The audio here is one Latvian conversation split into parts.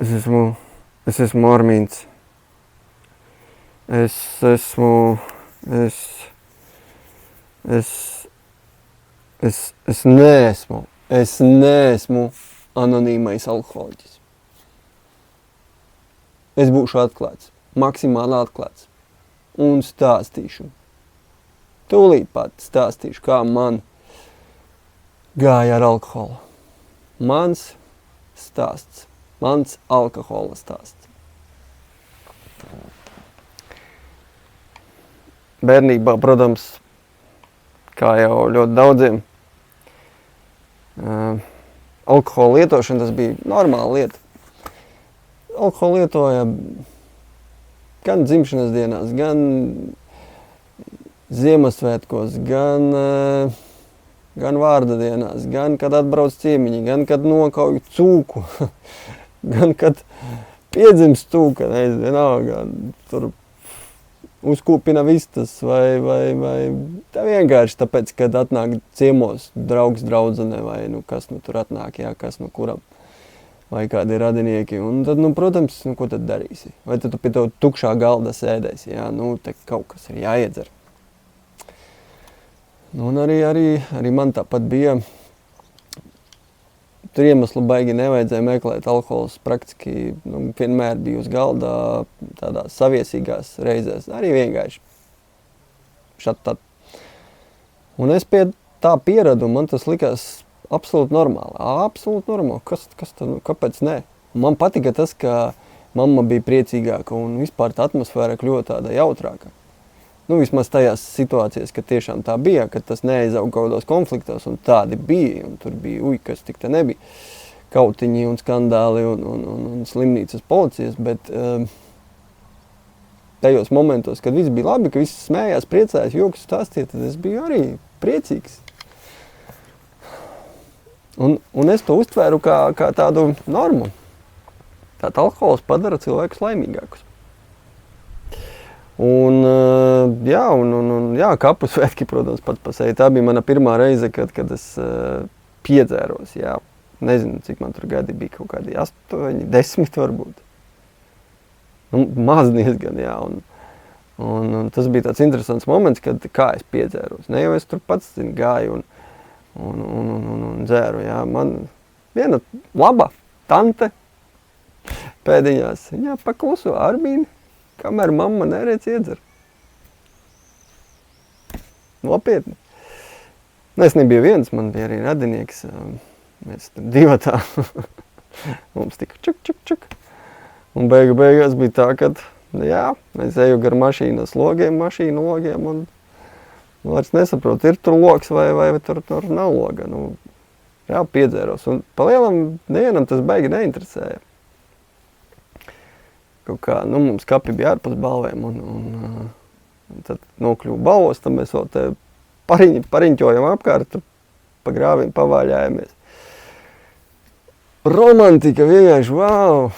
Es esmu Armīns. Es neesmu anonīmais alkoholiķis. Es būšu atklāts, maksimāli atklāts un stāstīšu. Tūlīt pat stāstīšu, kā man gāja ar alkoholu. Mans stāsts, mans alkohola stāsts. Bērnībā, protams, kā jau ļoti daudziem, alkohola lietošana tas bija normāla lieta. Alkoholu lietoja gan dzimšanas dienās, gan Ziemassvētkos, gan vārda dienās, gan kad atbrauc ciemiņi, gan kad nokauj cūku, gan kad piedzimst cūka, vienalga, tur uzkūpina vistas vai tā vienkārši tāpēc, kad atnāk ciemos draugs, draudzene vai kas tur atnāk, kas kuram. Vai kādi radinieki, un tad, protams, ko tad darīsi? Vai tad tu pie to tukšā galda sēdēsi, te kaut kas ir jāiedzer. Un arī man tāpat bija, tur iemeslu baigi nevajadzēja meklēt alkohols, praktiski vienmēr bija uz galda tādās saviesīgās reizēs, arī vienkārši šat tad. Un es pie tā pieradu, man tas likās absolūti normāli. Absolūti normāli. Kas tad, kāpēc nē? Man patika tas, ka mamma bija priecīgāka un vispār tā atmosfēra kļuva tāda jautrāka. Vismaz tajās situācijās, ka tiešām tā bija, ka tas neaizaug kādos konfliktos un tādi bija. Un tur bija, kas tik te nebija. Kautiņi un skandāli un slimnīcas policijas, bet tajos momentos, kad viss bija labi, ka viss smējās, priecājās, joks stāstīja, tad es biju arī priecīgs. Un es to uztvēru kā tādu normu. Tātad alkohols padara cilvēkus laimīgākus. Un kapu svētki, protams, pats pa sevi. Tā bija mana pirmā reize, kad es piedzēros. Jā. Nezinu, cik man tur gadi bija, kaut kādi 8, 10 varbūt. Maz diezgan, jā. Un tas bija tāds interesants moments, kad kā es piedzēros. Ne jau es tur pats gāju un dzēru, jā. Man viena laba tante pēdiņās, viņa pakluso Armīni, kamēr mamma neredz iedzer. Nopietni. Es nebiju viens, man bija arī radinieks, mēs tur divatā, mums tika čuk. Un beigās bija tā, kad, es eju gar mašīnu logiem un vairs nesaprotu, ir tur loks vai tur nav loga. Piedzēros. Un pa lielam nevienam tas baigi neinteresēja. Kaut kā, mums kapi bija ārpus balvēm un tad nokļuva balvos, tad mēs vēl te pariņķojam apkārt, pa grāvim pavāļājamies. Romantika vienkārši, wow!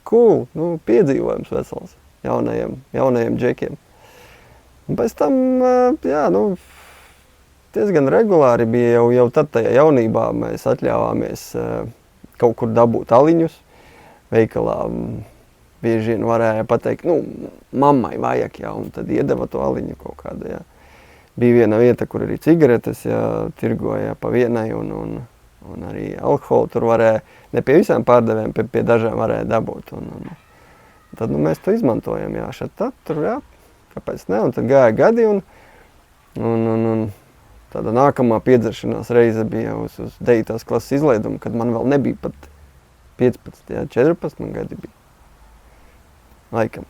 Cool, piedzīvojums vesels jaunajiem džekiem. Un pēc tam, diezgan regulāri bija jau tad tajā jaunībā mēs atļāvāmies kaut kur dabūt aliņus veikalā. Bieži vien varēja pateikt, mammai vajag, un tad iedeva to aliņu kaut kādu, Bija viena vieta, kur arī cigaretes, tirgoja pa vienai un arī alkoholu tur varēja, ne pie visām pārdevējiem, pie dažām varēja dabūt. Un tad mēs to izmantojam, šeit tad, tur, kāpēc ne, un tad gāja gadi un tāda nākamā piedzeršanās reize bija uz 9. klases izlaidumu, kad man vēl nebija pat 15, 14 gadi bija. Laikam.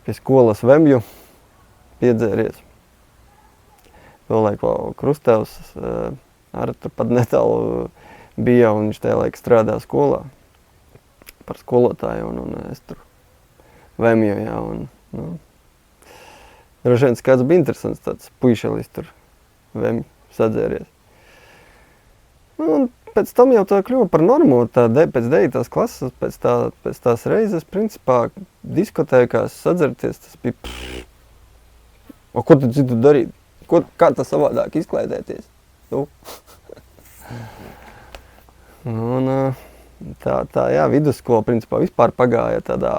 Pie skolas Vemju piedzēries. Tolaik vēl Krustevs ar pat netālu bija un viņš tajā laika strādā skolā par skolotāju un es tur Vemju, droši vien kāds bija interesants tāds puišelis tur Vemju sadzēries. Un pēc tam jau tā kļuva par normu, pēc 9. klases, pēc tās reizes, principā, diskotēkās sadzerties, tas bija ko tu citu darīt? Kā tas savādāk izklaidēties? Un tā jā, vidusskola principā vispār pagāja tādā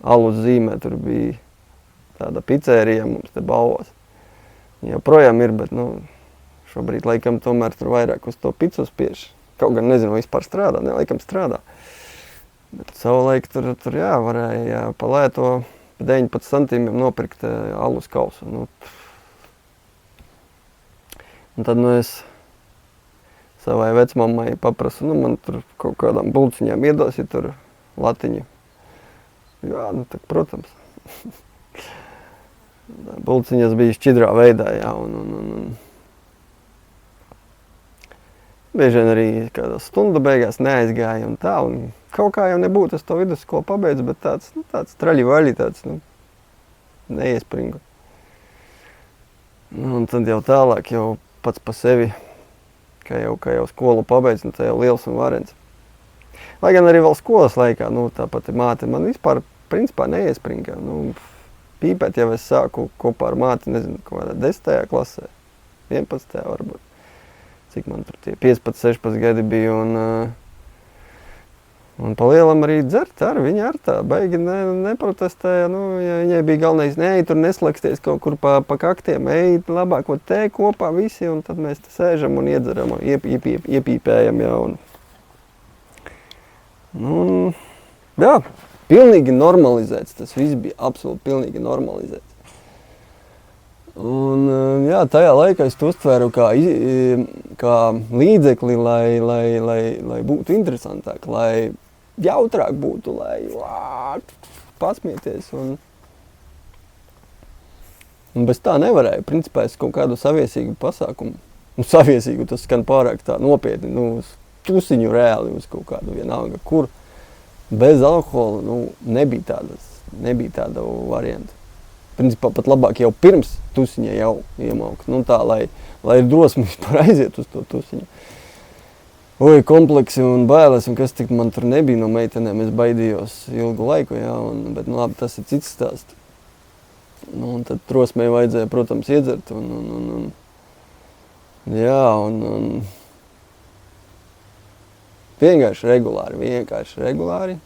alus zīmē, tur bija tāda pizzērija mums te Balvos. Joprojām ir, bet, šobrīd laikam tomēr tur vairāk uz to pizzu spiež. Kaut gan nezinu, vispār strādā, laikam strādā. Bet savulaik tur jā, varēja pa lēto 19 centīmiem nopirkt alus kausu. Un tad, es savai vecmammai paprasu, man tur kaut kādām bulciņām iedos, ja tur latiņu. Jā, tak, protams. Bulciņas bija šķidrā veidā, jā, un bieži vien arī kādā stunda beigās neaizgāja un tā, un kaut kā jau nebūtu es to vidusskolu pabeidzu, bet tāds traļi-vaļi, tāds, neiespringu. Un tad jau tālāk, jau pats pa sevi, kā jau skolu pabeidz, tā jau liels un varens. Lai gan arī vēl skolas laikā, tā pati māte man vispār, principā, neiespringa. Pīpēt jau es sāku kopā ar māti, nezinu, kādā 10. klasē, 11. varbūt. Cik man tur tie 15, 16 gadi bija, un pa lielam arī dzert ar, viņa ar tā baigi neprotestēja, ja viņai bija galvenais, tur neslaksties kaut kur pa kaktiem, labāko tē kopā visi, un tad mēs te sēžam un iedzeram, iepīpējam, jā, jā, pilnīgi normalizēts, tas viss bija absolūti pilnīgi normalizēts. Un, jā, tajā laikā es to uztvēru kā līdzekli, lai būtu interesantāk, lai jautrāk būtu, lai pasmieties. Un bez tā nevarēja. Principā es kaut kādu saviesīgu pasākumu, saviesīgu tas skan pārāk tā nopietni, uz tusiņu reāli, uz kaut kādu vienalga, kur bez alkohola, nebija tāda varianta. Principā pat labāk jau pirms tusiņa jau iemaukt, tā, lai ir drosmi vispār aiziet uz to tusiņu. Kompleksi un bailes, un kas tik man tur nebija no meitenēm, es baidījos ilgu laiku, jā, bet labi, tas ir cits stāsts. Un tad drosmei vajadzēja, protams, iedzert, un vienkārši regulāri.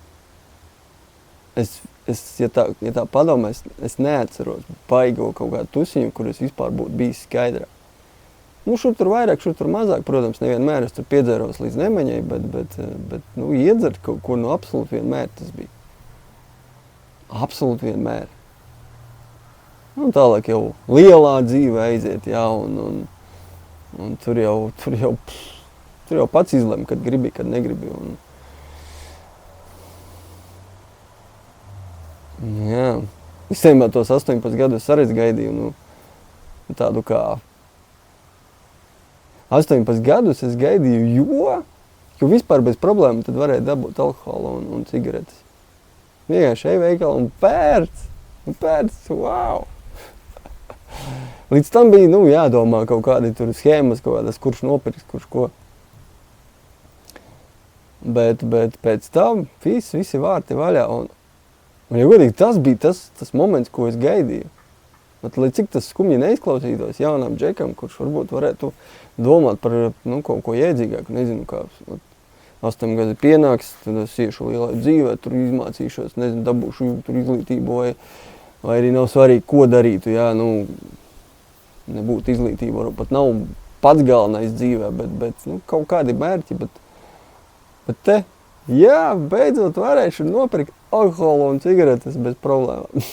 Ja tā padomā, es neatceros baigo kaut kādu tusiņu, kur es vispār būtu bijis skaidrā. Šur tur vairāk, šur tur mazāk, protams, nevienmēr es tur piedzēros līdz nemaņai, bet iedzert kaut ko absolūti vienmēr tas bija. Absolūti vienmēr. Tālāk jau lielā dzīve aiziet, jā, un tur jau pats izlem, kad gribi, kad negribi. Jā, īstenībā tos 18 gadus arī gaidīju, tādu kā 18 gadus es gaidīju, jo vispār bez problēmu tad varēja dabūt alkoholu un cigaretes. Vienkārši ej veikalā un pērc, wow! Līdz tam bija, jādomā kaut kādi tur schēmas, kaut kādas, kurš nopirks, kurš ko. Bet pēc tam visi vārti vaļā. Un ja godīgi, tas bija tas moments, ko es gaidīju. Lai cik tas skumji neizklausītos jaunam džekam, kurš varbūt varētu domāt par kaut ko jēdzīgāku, nezinu, kā 8 gadi pienāks, tad es iešu lielā dzīvē, tur izmācīšos, nezinu, dabūšu tur izglītību, vai arī nav svarīgi, ko darītu, jā, nebūtu izglītība, varbūt pat nav pats galvenais dzīvē, bet kaut kādi mērķi, bet te, jā, beidzot varēšu nopirkt alkoholu un cigaretes bez problēmām.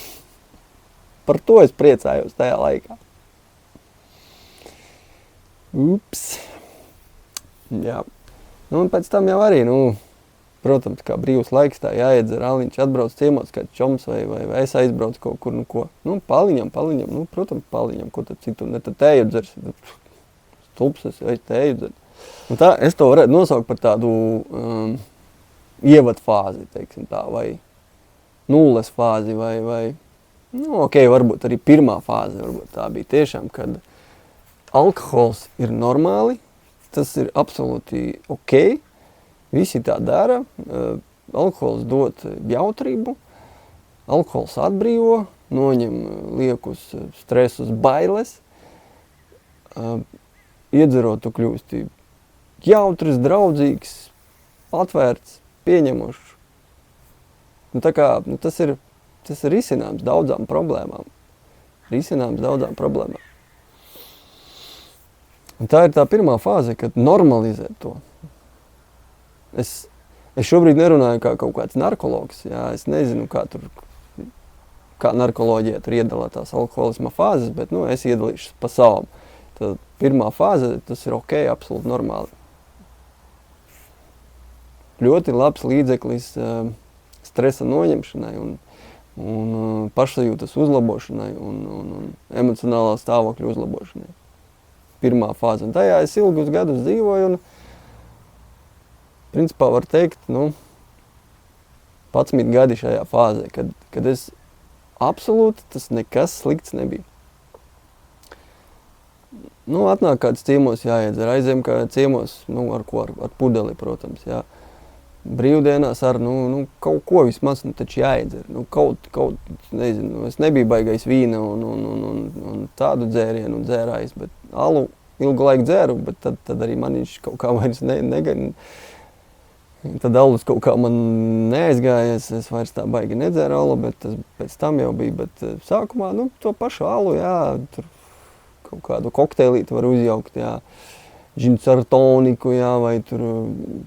Par to es priecājos tajā laikā. Ups. Jā. Un pēc tam jau arī, protams, kā brīvs laiks tā jāiedzer aliņš, atbrauc ciemos kāds čoms vai es aizbraucu kaut kur, ko. Paliņam, protams, paliņam, ko tad citu, ne tad tēju dzers, stulpses, vai tēju dzers. Un tā, es to varētu nosaukt par tādu ievadfāzi, teiksim tā, vai nulles fāzi, vai varbūt arī pirmā fāze, varbūt tā bija tiešām, kad alkohols ir normāli, tas ir absolūti ok, visi tā dara, alkohols dod jautrību, alkohols atbrīvo, noņem liekus stresus, bailes, iedzerot tu kļūsti jautrs, draudzīgs, atvērts, pieņemošs. Nu, tā kā, nu, tas ir risinājums daudzām problēmām. Un tā ir tā pirmā fāze, kad normalizē to. Es šobrīd nerunāju kā kaut kāds narkologs, jā, es nezinu, kā narkoloģija tur iedalā tās alkoholisma fāzes, bet, nu, es iedalīšu pa savam. Tad pirmā fāze, tas ir ok, absolūti normāli. Ļoti labs līdzeklis stresa noņemšanai un pašsajūtas uzlabošanai un emocionālā stāvokļa uzlabošanai. Pirmā fāze. Un tajā es ilgus gadus dzīvoju un principā var teikt, 11 gadi šajā fāzē, kad es absolūti tas nekas slikts nebija. Atnāk kāds ciemos jāiedzer, aizējam kā ciemos, ar pudeli, protams, jā. Brīvdienās ar, kaut ko vismaz, taču jāiedzer. Nezinu, es nebiju baigais vīna un tādu dzērienu un dzērājis, bet alu ilgu laiku dzēru, bet tad arī man viņš kaut kā vairs tad alus kaut kā man neaizgājies, es vairs tā baigi nedzēru alu, bet tas pēc tam jau bija, bet sākumā, to pašu alu, jā, tur kaut kādu kokteilīti var uzjaukt, jā. Džins ar toniku, jā, vai tur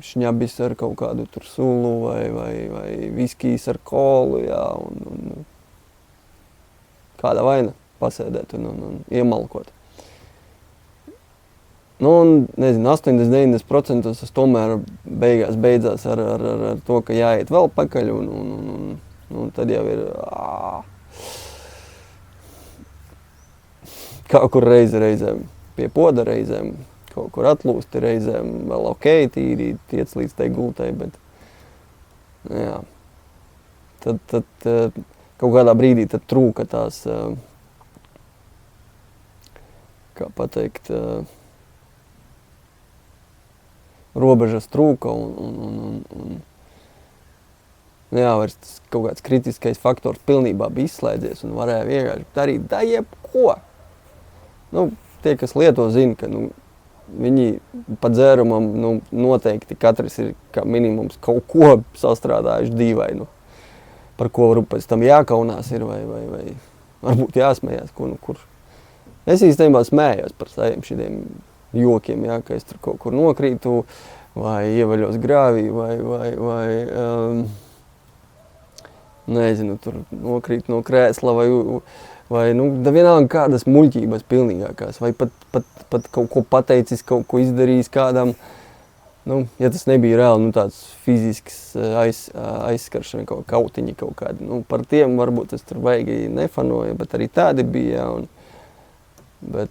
šņabis ar kaut kādu tur sulu, vai viskijs ar kolu, jā, un kāda vaina pasēdēt un iemalkot. Nezinu, 80-90% tas tomēr beidzās ar to, ka jāiet vēl pakaļ, un tad jau ir kaut kur reizēm pie poda reizēm, kaut kur atlūsti reizēm, vēl ok, tīri tiec līdz tai gultai, bet, jā, tad kaut kādā brīdī tad trūka tās, kā pateikt, robežas trūka un jā, vairs tas kaut kāds kritiskais faktors pilnībā bija izslēdzies un varēja vienkārši darīt da jebko. Tie, kas lieto, zina, ka, viņi pa dzērumam, noteikti katrs ir kā minimums kaut ko sastrādājuši dīvainu, par ko varu pēc tam jākaunās ir vai varbūt jāsmējās, kur. Es īstenībā smējos par saviem šitiem jokiem, jā, ka es tur kaut kur nokrītu vai ievaļos grāvī vai nezinu, tur nokrīt no krēsla vai vienalga kādas muļķības pilnīgākās, vai pat kaut ko pateicis, kaut ko izdarījis kādam, ja tas nebija reāli, tāds fizisks aizskaršana, kautiņi kaut kādi, par tiem varbūt es tur vaigi nefanoju, bet arī tādi bija, jā, bet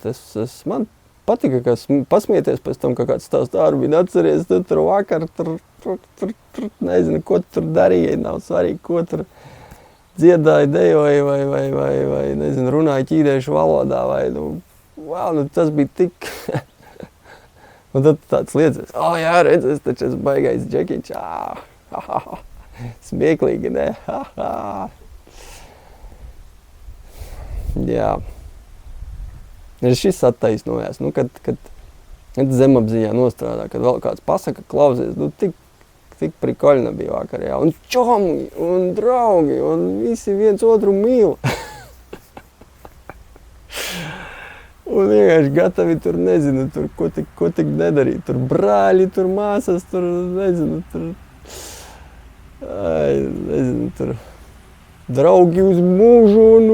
man patika, ka pasmieties pēc tam, ka kāds tās darbina, atceries, tur vakar, tur, nezinu, ko tur darīja, nav svarīgi, ko tur dziedāja, dejoja vai nezinu, runāja ķīdējušu valodā, tas bija tik. Un tad tāds liecies, jā, redz, es taču esmu baigais džekiņš, smieklīgi, ne? Jā. Šis attaisnojās, kad zemapziņā nostrādā, kad vēl kāds pasaka, klausies, tik prikoļna bija vakar, jā, un čomi, un draugi, un visi viens otru mīl. Un vienkārši gatavi tur, nezinu, tur, ko tik nedarīt, tur brāļi, tur māsas, tur, nezinu, tur draugi uz mūžu, un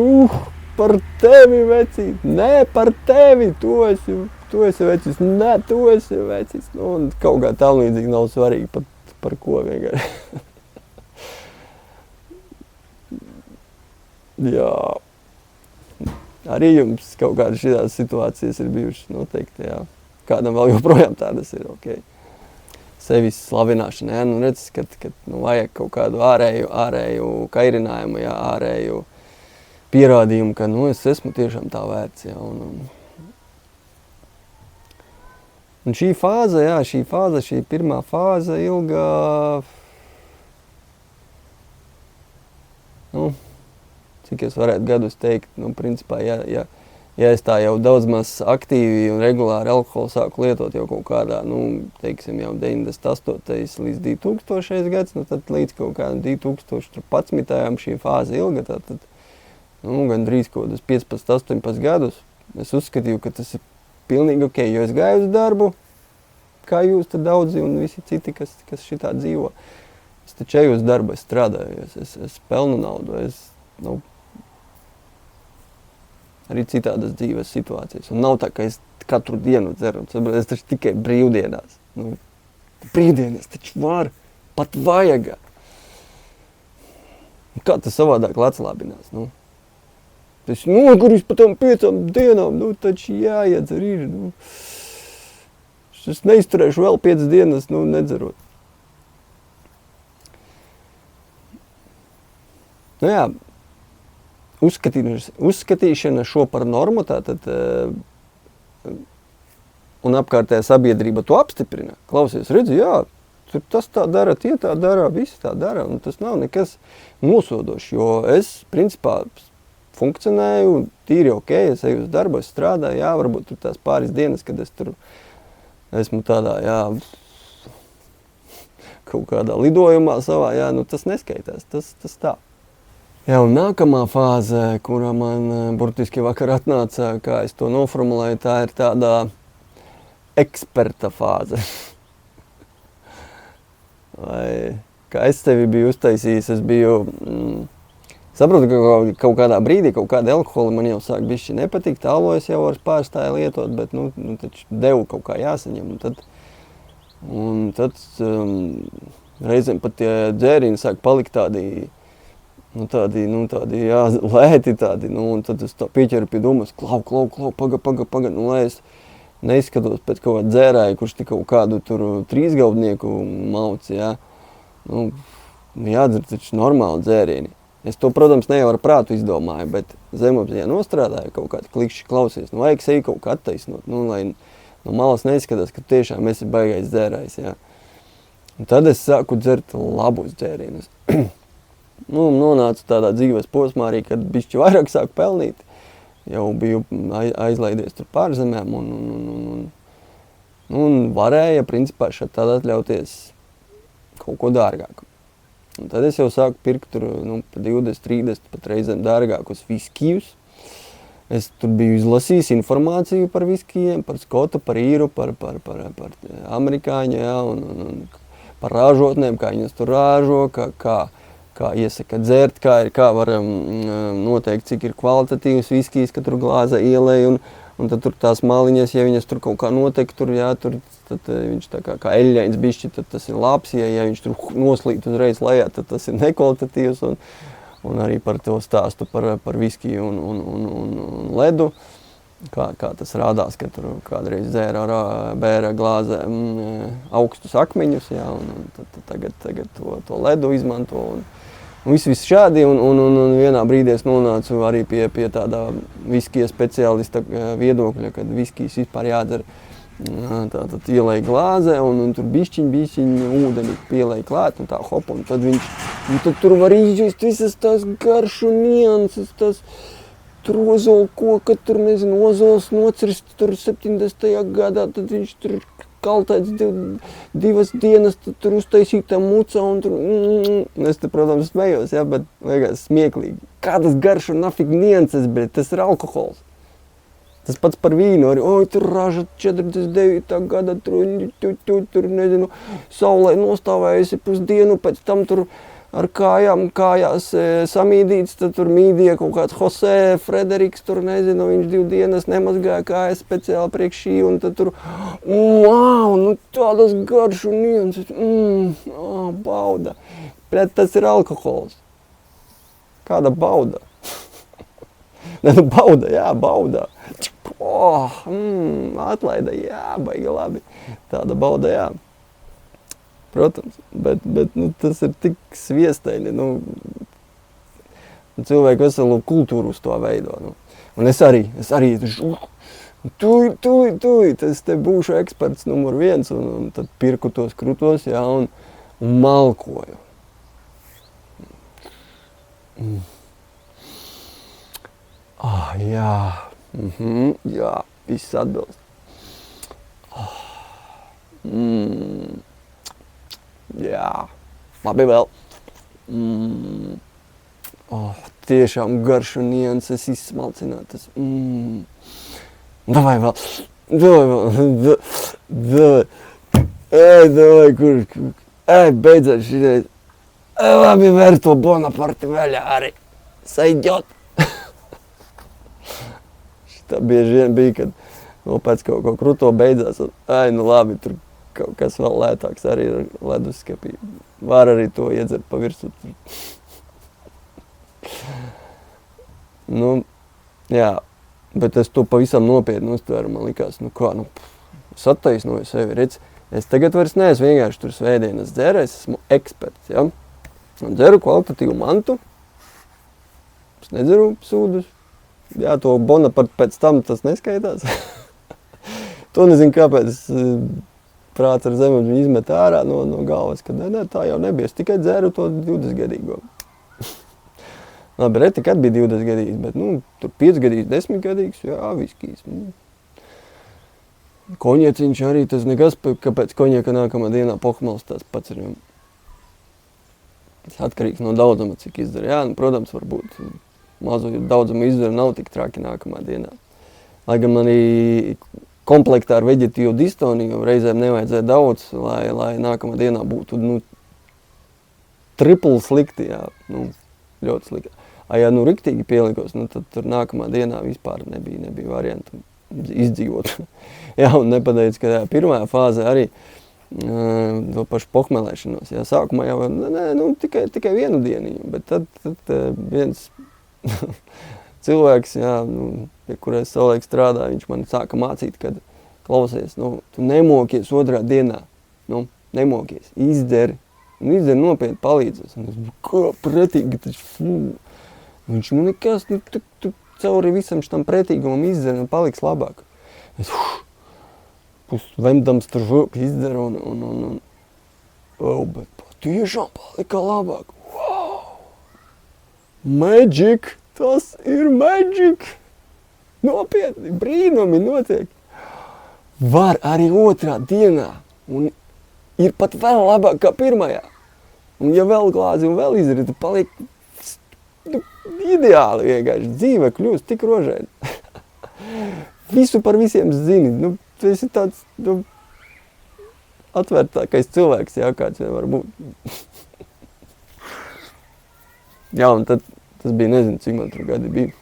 par tevi, vecīt, nē, par tevi, tu esi vecis, nē, tu esi vecis, un kaut kā tam līdzīgi nav svarīgi par ko vienkārši. Jā, arī jums kaut kādas šitās situācijas ir bijušas noteikti, jā, kādam vēl joprojām tādas ir, ok. Sevis slavināšana, jā, redz, kad vajag kaut kādu ārēju kairinājumu, jā, ārēju pierādījumu, ka, es esmu tiešām tā vērts, jā, un šī fāze, jā, šī pirmā fāze ilgā, cik es varētu gadus teikt, principā, ja ja es tā jau daudz maz aktīvi un regulāri alkoholu sāku lietot jau kaut kādā, teiksim, jau 98. līdz 2000. gads, tad līdz kaut kādam 2011. šī fāze ilga, tad, gandrīz kaut kādus 15, 18 gadus, es uzskatīju, ka tas ir pilnīgi ok, jo es gāju uz darbu, kā jūs te daudzi un visi citi, kas šitā dzīvo. Es taču eju uz darbu, es strādāju, es pelnu naudu, arī citādas dzīves situācijas. Un nav tā, ka es katru dienu dzeru, es taču tikai brīvdienās. Brīvdienas taču var, pat vajag. Kā tas savādāk atslābinās? Tas noguris pa tam 5 dienām, taču jāiedzer ir. Es neizturēšu vēl 5 dienas, nedzerot. Jā, uzskatīšana šo par normu, tātad, un apkārtējā sabiedrība to apstiprina. Klausies, redzi, jā, tas tā dara, tie tā dara, visi tā dara, un tas nav nekas nosodošs, jo es, principā, funkcionēju, tīri ok, es eju uz darbu, es strādāju, jā, varbūt tur tās pāris dienas, kad es tur esmu tādā, jā, kaut kādā lidojumā savā, jā, tas neskaitās, tas tā. Jā, un nākamā fāze, kurā man burtiski vakar atnāca, kā es to noformulēju, tā ir tādā eksperta fāze. Vai, kā es tevi biju uztaisījis, es biju, saprotu, ka kaut kādā brīdī, kaut kāda alkohola man jau sāk bišķi nepatikt, alo es jau vairs pārstāju lietot, bet, taču devu kaut kā jāsaņem, un tad reizēm pat tie dzērieni sāk palikt tādi, jā, lēti tādi, un tad es tā pieķeru pie domas, klau, paga, lai es neizskatos pēc kaut kāda dzērāja, kurš tik kaut kādu tur trīsgaldnieku mauc, jā. Jādzer taču normāli dzērieni. Es to, protams, ne jau ar prātu izdomāju, bet zemapziņā nostrādāju kaut kādu klikšķi klausies, vajag sevi kaut kā attaisnot, lai no malas neizskatās, ka tiešām esi baigais dzērājs, jā. Un tad es sāku dzert labus dzērienus. Nonācu tādā dzīves posmā arī, kad bišķi vairāk sāku pelnīt. Jau biju aizlaidies tur pārzemēm un varēja, principā, šeit tad atļauties kaut ko dārgāku. Un tad es jau sāku pirkt tur, pa 20, 30, pat reizēm dārgākus viskijus. Es tur biju izlasījis informāciju par viskijiem, par skotu, par īru, par amerikāņu, jā, un par ražotnēm, kā viņas tur ražo, kā iesaka dzert, kā var noteikt, cik ir kvalitatīvs viskijs, ka tur glāze ielej, un tad tur tās maliņas, ja viņas tur kaut kā notiek, tad viņš tā kā eļļains bišķi, tad tas ir labs, ja viņš tur noslīt uzreiz lejā, tad tas ir nekvalitatīvs, un arī par to stāstu par viskiju un ledu, kā tas rādās, ka tur kādreiz bēra glāzē augstus akmeņus, jā, un tad tagad to ledu izmanto, un viss šādi, un vienā brīdī es nonācu arī pie tādā viskija speciālista viedokļa, kad viskijs vispār jādzer tātad ielej glāzē, un tur bišķiņ ūdeni pielej klāt, un tā hop, un tad tad tur var izjust visas tās garšu nianses, tas tur ozolkoka, tur nezinu, ozols nocirst tur 70. gadā, tad viņš tur kaltēts 2 dienas, tad tur uztaisīta muca, un tur, es te, protams, smējos, jā, bet vajagās smieklīgi. Kādas garšu nafig nianses, bet tas ir alkohols. Tas pats par vīnu arī, tur raža 49. gada, tur, nezinu, saulē nostāvējusi pusdienu, pēc tam tur ar kājās samīdīts, tad tur mīdīja kaut kāds Jose Frederiks, tur nezinu, viņš 2 dienas nemazgāja kājas speciāli priekš šī, un tad tur, tādas garšu nianses, bauda. Bet tas ir alkohols. Kāda bauda? Bauda, jā, bauda. Atlaida, jā, baigi labi. Tāda bauda, jā. Protams, bet tas ir tik sviestaini, cilvēku veselu kultūru uz to veido. Un es arī, tuj, es te būšu eksperts numur 1, un tad pirku tos krutos, jā, un malkoju. Jā, Jā, viss atbilst. Jā, labi vēl. Tiešām garš un nianses izsmalcinātas. Davai vēl. Davai, kur. Beidzot šitais. Labi, vēr to Bonaparti vaļā arī. Saidjot. Šitā bieži vien bija, kad pēc kaut ko kruto beidzās. Nu labi, tur kaut kas vēl lētāks arī ir leduskapī. Var arī to iedzert pa virsu. Nu, jā, bet es to pavisam nopietni uztvēru. Man likās, es attaisnoju sevi. Redz, es tagad vairs neesmu vienkārši tur svētdienas dzēru, es esmu eksperts, ja? Un dzeru kvalitatīvu mantu. Es nedzeru sūdus. Jā, to Bonaparte pēc tam tas neskaitās. To nezinu, kāpēc prāts ar zemu viņu izmet ārā no galvas, ka ne, tā jau nebija. Es tikai dzeru to 20-gadīgo. Labi, reti, kad bija 20-gadīgs, bet, tur 5-gadīgs, 10-gadīgs, jā, viskijs. Koņieciņš arī tas nekas, kāpēc koņieka nākamā dienā pohmels tās pats ir. Tas atkarīgs no daudzuma, cik izdara. Jā, protams, varbūt mazu daudzumu izdara nav tik traki nākamā dienā. Lai gan manī komplektā ar veģetīvu distoniju reizēm nevajadzēja daudz, lai nākamā dienā būtu, tripli slikti, jā, ļoti slikti. Ja riktīgi pielikos, tad tur nākamā dienā vispār nebija variantu izdzīvot. Jā, un nepateicu, ka pirmā fāze arī to pašu pohmelēšanos. Jā, sākumā jau tikai vienu dieniņu, bet tad viens cilvēks, jā, pie kurais savulaik strādā, viņš man sāka mācīt, kad klausies, tu nemokies otrā dienā, nemokies, izderi nopietni palīdzēs. Un es biju, kā pretīgi, taču, viņš man nekas, tu cauri visam šitam pretīgumam izderi un paliks labāk. Es, pusvemdams tur žoku izderu bet patiešām palika labāk. Wow! Magic! Tas ir magic! Nopietni, brīnumi notiek. Var arī otrā dienā un ir pat vēl labāk kā pirmajā. Un ja vēl glāzi un vēl izdarīt, tad paliek ideāli vienkārši. Dzīve kļūst tik rožaina. Visu par visiem zini. Tu esi tāds atvērtākais cilvēks, jā, kāds vien var būt. Jā, un tad tas bija, nezinu, cik man tur gadi bija.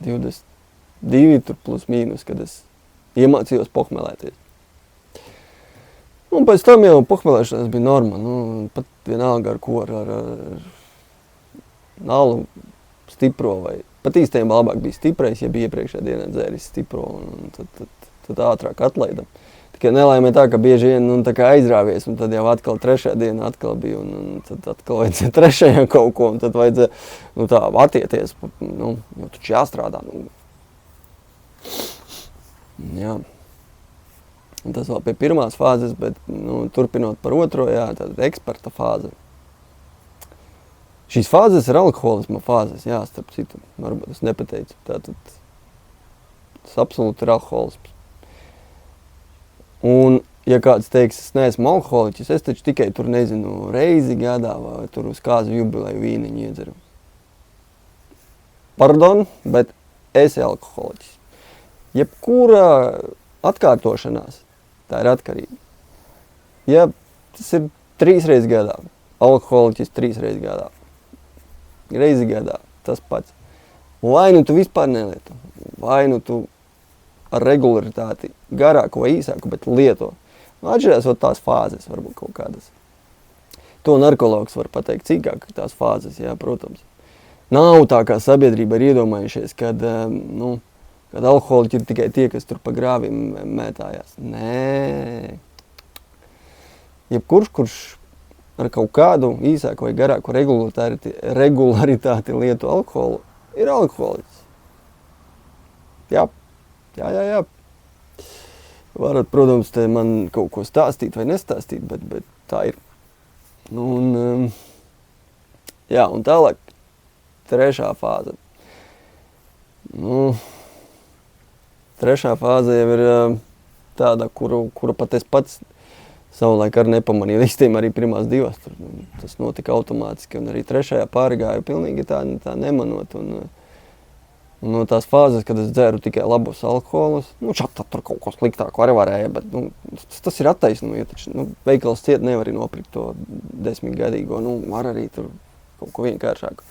22 tur plus mīnus, kad es iemācījos pohmelēties. Un pēc tam jau pohmelēšanās bija norma. Pat vienalga ar ko, ar nalu stipro vai pat īstenībā labāk bija stiprais, ja bija iepriekšējā dienā dzēris stipro un tad ātrāk atlaidam. Tikai nelaimē tā, ka bieži vien tā kā aizrāvies un tad jau atkal trešajā dienā atkal bija un tad atkal vajadzēja trešajā kaut ko un tad vajadzēja tā attieties, jo taču jāstrādā. Jā. Un tas vēl pie pirmās fāzes, bet turpinot par otro, jā, tad eksperta fāze. Šīs fāzes ir alkoholisma fāzes, jā, starp citu, varbūt es nepateicu. Tātad tas absolūti ir alkoholisms. Un, ja kāds teiks, es neesmu alkoholiķis, es taču tikai tur, nezinu, reizi gadā vai tur uz kāzu jubileju vīniņu iedzeru. Pardon, bet esi alkoholiķis. Jebkura atkārtošanās, tā ir atkarība. Ja tas ir 3 reizes gadā, alkoholiķis 3 reizes gadā, reizi gadā, tas pats. Vai tu vispār nelieto, vai tu ar regularitāti garāku vai īsāku, bet lieto. Atšķirās tās fāzes, varbūt kaut kādas. To narkologs var pateikt cīkāk tās fāzes, jā, protams. Nav tā, kā sabiedrība ir iedomājušies, kad alkoholiķi ir tikai tie, kas tur pa grāvim mētājās. Nē. Jebkurš ar kaut kādu īsāku vai garāku regularitāti lieto alkoholu, ir alkoholiķis. Jā. Jā. Varat, protams, te man kaut ko stāstīt vai nestāstīt, bet tā ir. Jā, un tālāk trešā fāze. Trešā fāze jau ir tāda, kura pat es pats savulaik arī nepamanīju. Īstenībā arī pirmās divas. Tas notika automātiski, un arī trešajā pārgāju pilnīgi tā nemanot. Un no tās fāzes, kad es dzeru tikai labus alkoholus, šat tur kaut ko sliktāku arī varēja, bet tas ir attaisnojami. Taču veikals ciet nevar arī nopirkt to 10-gadīgo, var arī tur kaut ko vienkāršāku.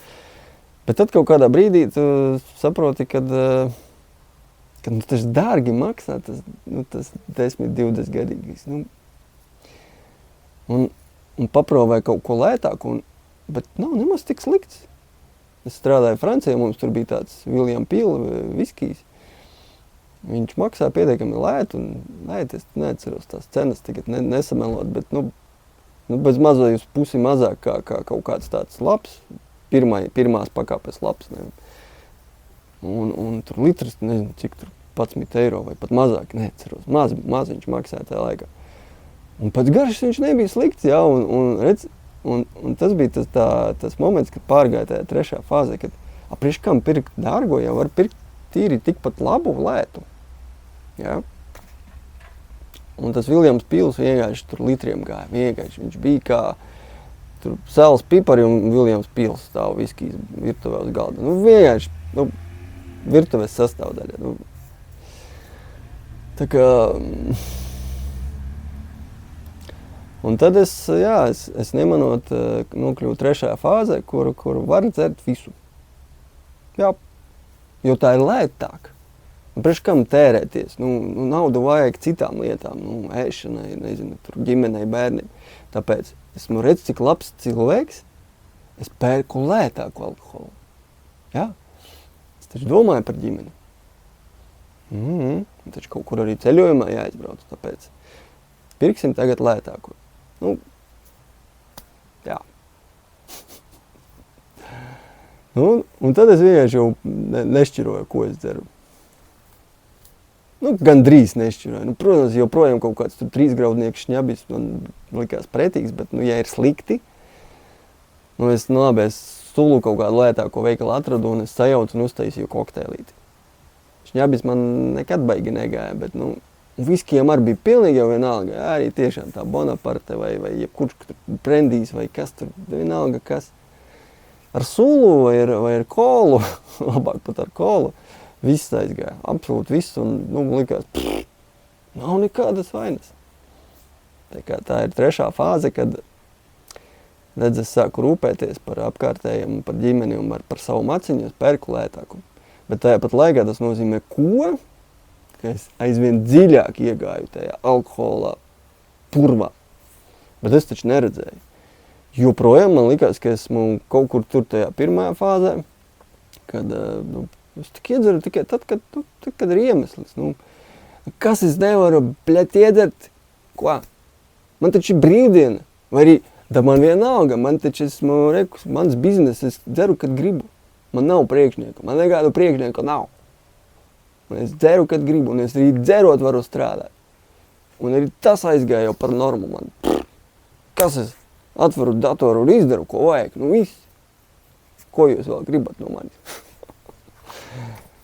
Bet tad kaut kādā brīdī tu saproti, kad tas dārgi maksā, tas 10-20 gadīgais. Un paprovāju kaut ko lētāku, bet nav nemaz tik slikts. Es strādāju Francijā, mums tur bija tāds William Pila viskijs. Viņš maksā pietiekami lētu, es neatceros tās cenas tagad nesamelot, bet bez mazais pusi mazāk kā kaut kāds tāds labs, pirmās pakāpes labs. Un tur litrs, nezinu, cik tur 11 eiro vai pat mazāk, neatceros, maz viņš maksāja tajā laikā. Un pēc garšas viņš nebija slikts, jā, un tas bija tas moments, kad pārgāja tajā trešā fāzē, kad priekš kam pirkt dārgo, jau var pirkt tīri tikpat labu lētu. Jā. Un tas Viljams Pils vienkārši tur litriem gāja, vienkārši viņš bija kā tur sāls pipari un Viljams Pils stāv viskijas virtuvē uz galda. Vienkārši, virtuves sastāvdaļa. Tā kā... Un tad es nemanot nokļuvu trešajā fāzē, kuru var dzert visu. Jā, jo tā ir lētāk. Priekš kam tērēties? Naudu vajag citām lietām, ēšanai, nezinu, tur ģimenei, bērniem. Tāpēc esmu redz, cik labs cilvēks, es pērku lētāku alkoholu. Jā, es taču domāju par ģimeni. Taču kaut kur arī ceļojumā jāizbrauc, tāpēc pirksim tagad lētāku. Jā. Un tad es vienkārši jau nešķiroju, ko es dzeru. Gandrīz nešķiroju. Protams, joprojām kaut kāds tur 3-graudnieks šņabis man likās pretīgs, bet, ja ir slikti, es sulu kaut kādu lētāko veikalu atradu un es sajaucu un uztaisīju kokteilīti. Šņabis man nekad baigi negāja, bet, viskijam arī bija pilnīgi jau vienalga, arī tiešām tā Bonaparte vai jebkurš brendīs vai kas tur, vienalga kas. Ar sulu vai ar kolu, labāk pat ar kolu, viss aizgāja, absolūti viss, un likās, nav nekādas vainas. Tā ir trešā fāze, kad redz, es sāku rūpēties par apkārtējiem, par ģimeni un par savu maciņu, es pērku lētāku. Bet tajā pat laikā tas nozīmē, ko? Ka es aizvien dziļāk iegāju tajā alkoholā purvā. Bet es taču neredzēju. Joprojām man likās, ka esmu kaut kur tur tajā pirmajā fāzē, kad es tik iedzeru tikai tad, kad ir iemesls. Kas es nevaru, iedzert? Ko? Man taču ir brīvdiena. Vai arī, man vienalga, man taču mans biznes, es dzeru, kad gribu. Man nav priekšnieku, man nekādu priekšnieku nav. Un es dzeru, kad gribu, un es arī dzerot varu strādāt. Un arī tas aizgāja jau par normu man. Kas es atveru datoru un izdaru, ko vajag? Viss. Ko jūs vēl gribat no manis?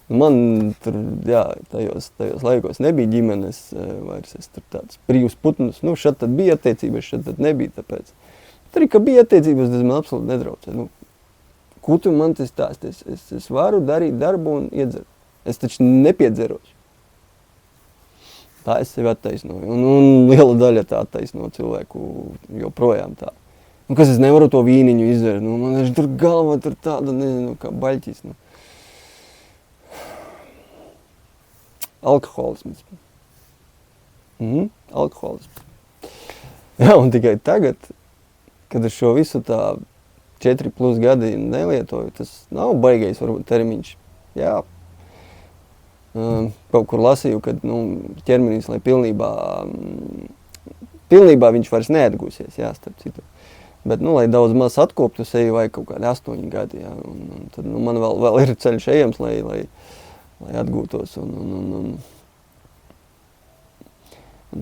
Man tur, jā, tajos laikos nebija ģimenes vairs. Es tur tāds brīvs putnus. Šad tad bija attiecības, šad tad nebija, tāpēc. Bet arī, ka bija attiecības, tas man absolūti nedraucē. Ko tu man tas stāsties? Es varu darīt darbu un iedzeru. Es taču nepiedzeros. Tā es sevi attaisnoju. Un liela daļa tā attaisno cilvēku joprojām tā. Kas es nevaru to vīniņu izdzert? Man ir tur galva tur tāda, nezinu, kā baļķis. Alkoholisms. Alkoholisms. Jā, un tikai tagad, kad es šo visu tā 4+ gadi nelietoju, tas nav baigais varbūt termiņš. Jā. Kaut kur lasīju, kad ķermenīs, lai pilnībā viņš vairs neatgūsies, jā, starp citu. Bet, lai daudz maz atkoptu sevi, vajag kaut kādi 8 gadi, jā, un tad, man vēl ir ceļš ejams, lai atgūtos un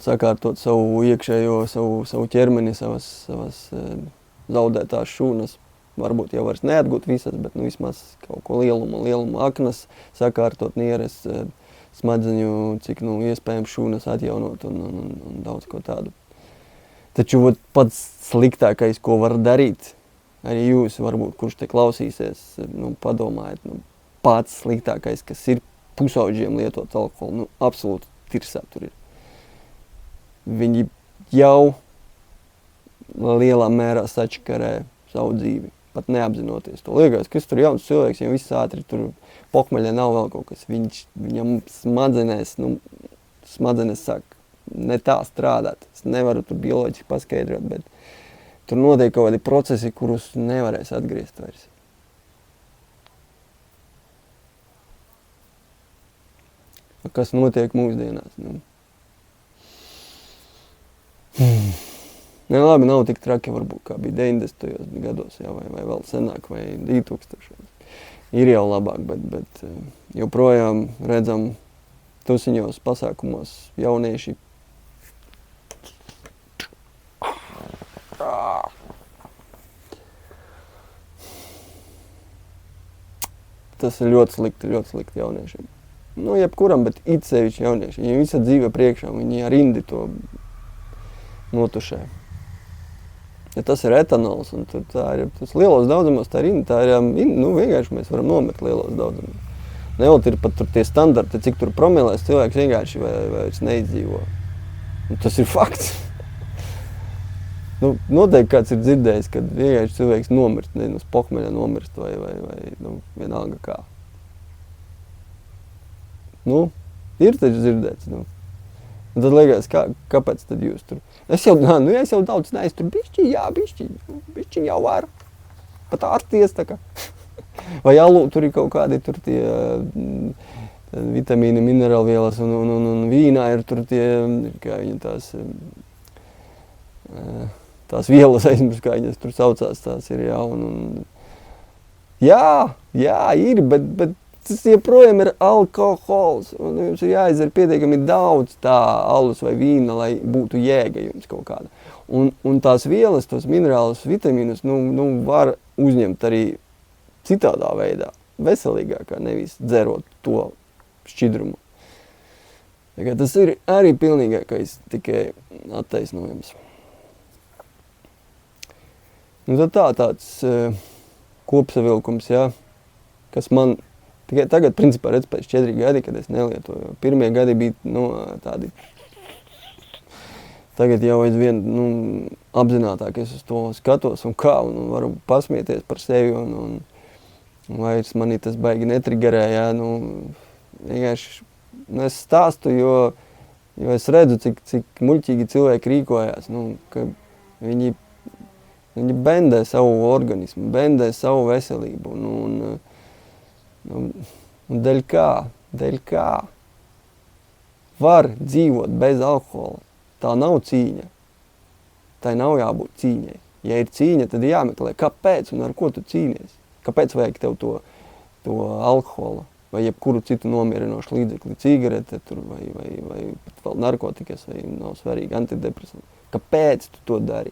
sakārtot savu iekšējo, savu ķermeni, savas zaudētās šūnas. Varbūt jau vairs neatgūt visas, bet vismaz kaut ko lielumu aknas, sakārtot nieres, smadzeņu, cik, iespējams šūnas atjaunot un daudz ko tādu. Taču pats sliktākais, ko var darīt, arī jūs, varbūt, kurš te klausīsies, padomājiet, pats sliktākais, kas ir pusauģiem lietot alkoholu, absolūti tirsā tur ir. Viņi jau lielā mērā sačakarē savu dzīvi, pat neapzinoties to. Liekas, kas tur jauns cilvēks, viņam viss ātri tur pokmaļā nav vēl kaut kas. Viņam smadzenēs sāk ne tā strādāt. Es nevaru tur bioloģiski paskaidrot, bet tur notiek kaut kādi procesi, kurus nevarēs atgriezt vairs. Kas notiek mūsdienās? Labi, nav tik traki varbūt, kā bija 90. gados, jā, vai vēl senāk, vai 2000. Ir jau labāk, bet joprojām redzam tusiņos pasākumos jaunieši. Tas ir ļoti slikti jauniešiem. Jebkuram, bet it sevišķi jaunieši. Viņi visa dzīve priekšā, viņi ar indi to notušē. Ja tas ir etanols, un tā ir, tas lielos daudzumos, tā ir indi, vienkārši mēs varam nomet lielos daudzumos. Nevēlt ir pat tur tie standarti, cik tur promilēs cilvēks vienkārši vairs neizdzīvo. Un tas ir fakts. Noteikti kāds ir dzirdējis, kad vienkārši cilvēks nomirst, uz pokmeļa nomirst vai vienalga kā. Ir taču dzirdēts, Un tad liekas, kāpēc tad jūs tur? Es jau daudz neesmu tur bišķiņ jau var. Pat ārties tā kā. Vai alū tur ir kaut kādi tur tie vitamīni, minerālvielas un vīnā ir tur tie, kā viņi tās vielas aizmirst, kā viņas tur saucās, tās ir jā, ir, bet tas joprojām ir alkohols, un jums ir jāizdzer pietiekami daudz tā alus vai vīna, lai būtu jēga jums kaut kāda. Un tās vielas, tos minerālus, vitamīnus, var uzņemt arī citādā veidā, veselīgākā, nevis dzerot to šķidrumu. Tas ir arī pilnīgākais tikai attaisnojums. Tad tāds kopsavilkums, kas man tikai tagad, principā, redz pēc 4 gadi, kad es nelietoju. Pirmie gadi bija, tādi, tagad jau aizvien, apzinātāk es uz to skatos un varu pasmieties par sevi un vairs manī tas baigi netrigerē, vienkārši, es stāstu, jo es redzu, cik muļķīgi cilvēki rīkojās, ka viņi bendē savu organismu, bendē savu veselību, un dēļ kā var dzīvot bez alkohola. Tā nav cīņa. Tā nav jābūt cīņai. Ja ir cīņa, tad jāmeklē, kāpēc un ar ko tu cīnies. Kāpēc vajag tev to alkohola vai jebkuru citu nomierinošu līdzekli, cigarete tur vai pat vēl narkotikas vai nav svarīgi antidepresanti. Kāpēc tu to dari?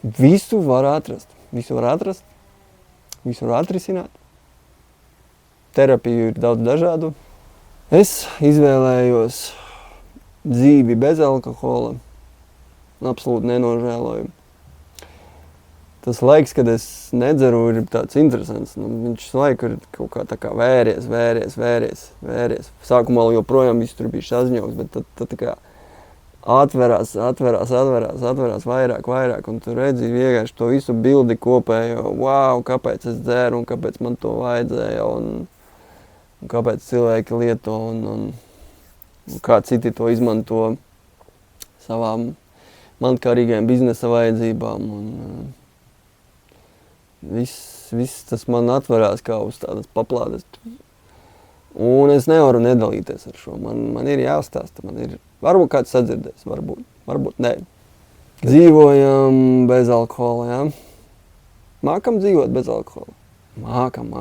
Visu var atrast, visu var atrisināt. Terapiju ir daudz dažādu. Es izvēlējos dzīvi bez alkohola, absolūti nenožēloju. Tas laiks, kad es nedzeru, ir tāds interesants. Viņš laiku ir kaut kā tā kā vēries. Sākumā joprojām viss tur bija sazņogs, bet tad tā kā atverās vairāk, un tu redzi vienkārši to visu bildi kopējo, kāpēc es dzeru, un kāpēc man to vajadzēja, un kāpēc cilvēki lieto, un kā citi to izmanto savām mankārīgajām biznesa vajadzībām, un viss tas man atverās kā uz tādas paplādes. Un es nevaru nedalīties ar šo, man ir jāstāsta, varbūt kāds sadzirdēs, varbūt nē. Dzīvojam bez alkohola, Mākam dzīvot bez alkohola? Mākam.